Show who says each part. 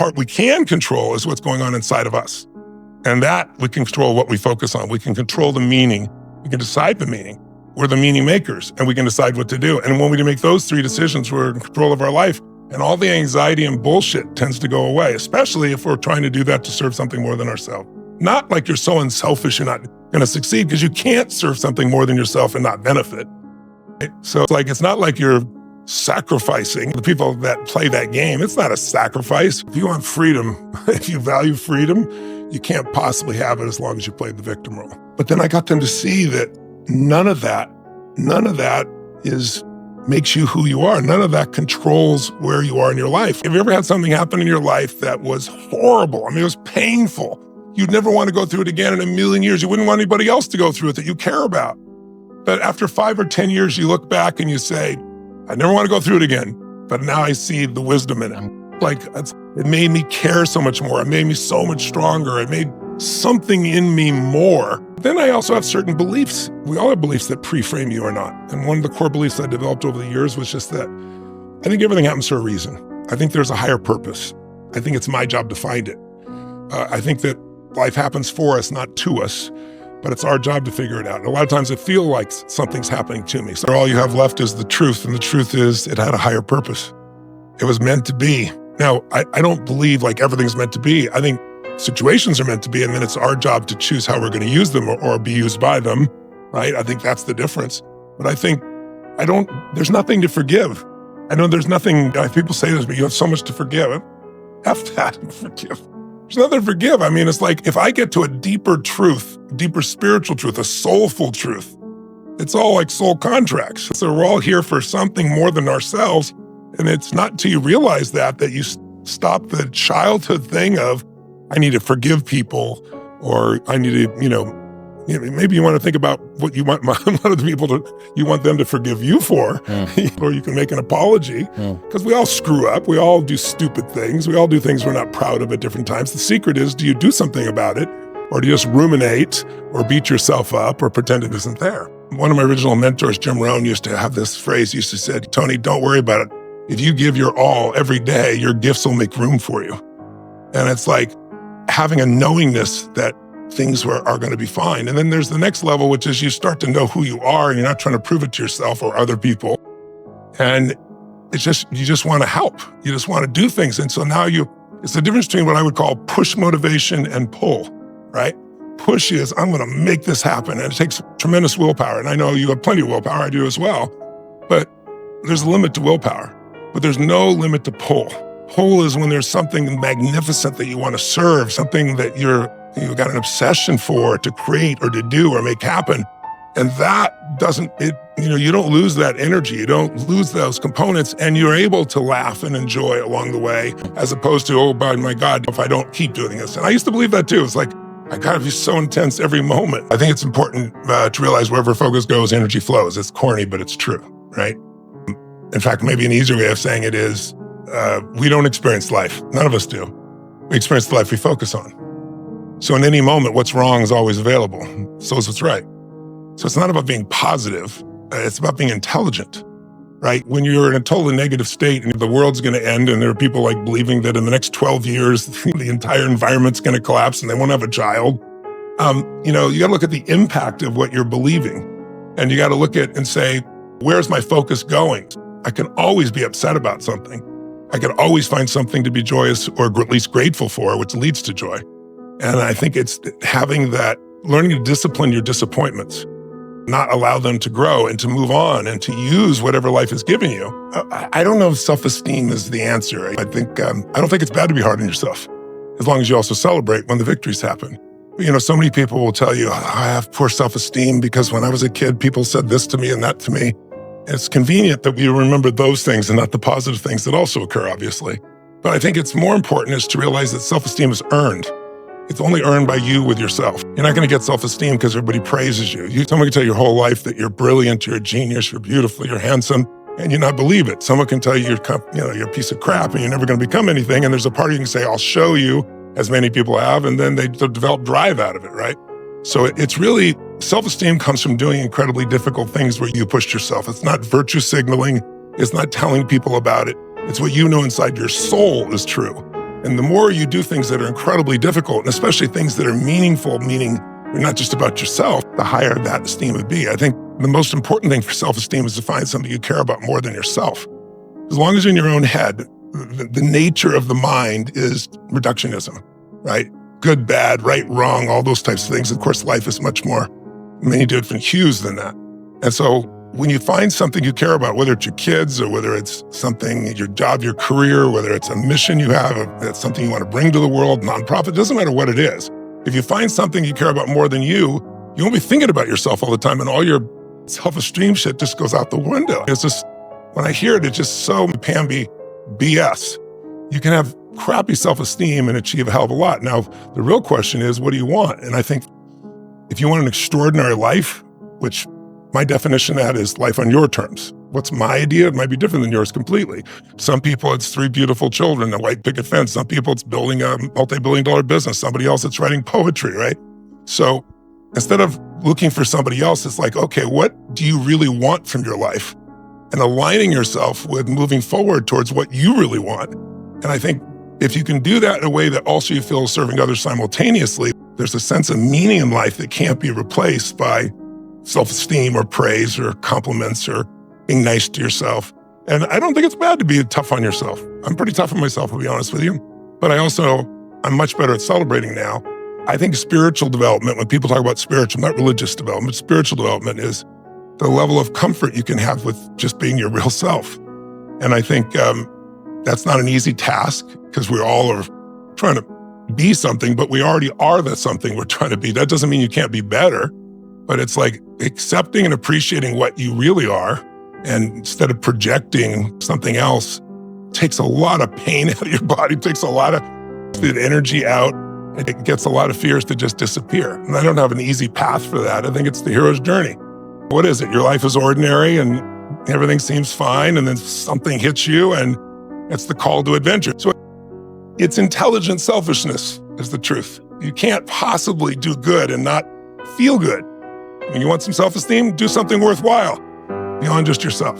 Speaker 1: part we can control is what's going on inside of us. And that we can control what we focus on. We can control the meaning. We can decide the meaning. We're the meaning makers, and we can decide what to do. And when we make those three decisions, we're in control of our life. And all the anxiety and bullshit tends to go away, especially if we're trying to do that to serve something more than ourselves. Not like you're so unselfish you're not going to succeed, because you can't serve something more than yourself and not benefit. Right? So it's not like you're sacrificing. The people that play that game, it's not a sacrifice. If you want freedom, if you value freedom, you can't possibly have it as long as you played the victim role. But then I got them to see that none of that makes you who you are. None of that controls where you are in your life. Have you ever had something happen in your life that was horrible? I mean, it was painful. You'd never want to go through it again in a million years. You wouldn't want anybody else to go through it that you care about. But after 5 or 10 years, you look back and you say, I never want to go through it again. But now I see the wisdom in it. It made me care so much more. It made me so much stronger. It made something in me more. Then I also have certain beliefs. We all have beliefs that pre-frame you or not. And one of the core beliefs I developed over the years was just that I think everything happens for a reason. I think there's a higher purpose. I think it's my job to find it. I think that life happens for us, not to us, but it's our job to figure it out. And a lot of times it feels like something's happening to me. So all you have left is the truth. And the truth is it had a higher purpose. It was meant to be. Now, I don't believe like everything's meant to be. I think situations are meant to be, and then it's our job to choose how we're going to use them or be used by them, right? I think that's the difference. But I think there's nothing to forgive. I know there's nothing, people say this, but you have so much to forgive. F that and forgive. There's nothing to forgive. I mean, it's like if I get to a deeper truth, deeper spiritual truth, a soulful truth, it's all like soul contracts. So we're all here for something more than ourselves. And it's not until you realize that you stop the childhood thing of, I need to forgive people, or I need to, maybe you want to think about what you want other people you want them to forgive you for, or you can make an apology, because we all screw up. We all do stupid things. We all do things we're not proud of at different times. The secret is, do you do something about it, or do you just ruminate or beat yourself up or pretend it isn't there? One of my original mentors, Jim Rohn, used to have this phrase. He used to say, Tony, don't worry about it. If you give your all every day, your gifts will make room for you. And it's like having a knowingness that things are going to be fine. And then there's the next level, which is you start to know who you are, and you're not trying to prove it to yourself or other people. And it's just, you just want to help. You just want to do things. And so now it's the difference between what I would call push motivation and pull, right? Push is, I'm going to make this happen. And it takes tremendous willpower. And I know you have plenty of willpower. I do as well. But there's a limit to willpower. But there's no limit to pull. Pull is when there's something magnificent that you want to serve, something that you've got an obsession for, to create or to do or make happen. And that you don't lose that energy. You don't lose those components, and you're able to laugh and enjoy along the way, as opposed to, oh, my God, if I don't keep doing this. And I used to believe that too. It's like, I gotta be so intense every moment. I think it's important to realize wherever focus goes, energy flows. It's corny, but it's true, right? In fact, maybe an easier way of saying it is, we don't experience life. None of us do. We experience the life we focus on. So in any moment, what's wrong is always available. So is what's right. So it's not about being positive. It's about being intelligent, right? When you're in a totally negative state and the world's going to end, and there are people like believing that in the next 12 years, the entire environment's going to collapse and they won't have a child. You got to look at the impact of what you're believing. And you got to look at and say, where's my focus going? I can always be upset about something. I can always find something to be joyous or at least grateful for, which leads to joy. And I think it's having that, learning to discipline your disappointments, not allow them to grow and to move on and to use whatever life has given you. I don't know if self-esteem is the answer. I don't think it's bad to be hard on yourself, as long as you also celebrate when the victories happen. So many people will tell you, I have poor self-esteem because when I was a kid, people said this to me and that to me. It's convenient that we remember those things and not the positive things that also occur, obviously. But I think it's more important is to realize that self-esteem is earned. It's only earned by you with yourself. You're not going to get self-esteem because everybody praises you. Someone can tell you your whole life that you're brilliant, you're a genius, you're beautiful, you're handsome, and you not believe it. Someone can tell you you're a piece of crap and you're never going to become anything. And there's a part you can say, I'll show you, as many people have, and then they develop drive out of it, right? So it's really, self-esteem comes from doing incredibly difficult things where you push yourself. It's not virtue signaling. It's not telling people about it. It's what you know inside your soul is true. And the more you do things that are incredibly difficult, and especially things that are meaningful, meaning you're not just about yourself, the higher that esteem would be. I think the most important thing for self-esteem is to find something you care about more than yourself. As long as you're in your own head, the nature of the mind is reductionism, right? Good, bad, right, wrong, all those types of things. Of course, life is much more many different hues than that. And so when you find something you care about, whether it's your kids or whether it's something, your job, your career, whether it's a mission you have, if it's something you want to bring to the world, nonprofit, it doesn't matter what it is. If you find something you care about more than you won't be thinking about yourself all the time, and all your self-esteem shit just goes out the window. It's just, when I hear it, it's just so Pamby BS. You can have crappy self-esteem and achieve a hell of a lot. Now, the real question is, what do you want? And I think if you want an extraordinary life, which my definition of that is life on your terms. What's my idea? It might be different than yours completely. Some people, it's 3 beautiful children, a white picket fence. Some people, it's building a multi-billion-dollar business. Somebody else, it's writing poetry, right? So instead of looking for somebody else, it's like, okay, what do you really want from your life? And aligning yourself with moving forward towards what you really want. And I think if you can do that in a way that also you feel is serving others simultaneously, there's a sense of meaning in life that can't be replaced by self-esteem or praise or compliments or being nice to yourself. And I don't think it's bad to be tough on yourself. I'm pretty tough on myself, to be honest with you. But I'm much better at celebrating now. I think spiritual development, when people talk about spiritual, not religious development, spiritual development is the level of comfort you can have with just being your real self. And I think that's not an easy task, because we all are trying to be something, but we already are the something we're trying to be. That doesn't mean you can't be better, but it's like accepting and appreciating what you really are, and instead of projecting something else, takes a lot of pain out of your body, takes a lot of the energy out, and it gets a lot of fears to just disappear. And I don't have an easy path for that. I think it's the hero's journey. What is it? Your life is ordinary and everything seems fine, and then something hits you, and it's the call to adventure. So it's intelligent selfishness is the truth. You can't possibly do good and not feel good. When you want some self-esteem, do something worthwhile beyond just yourself.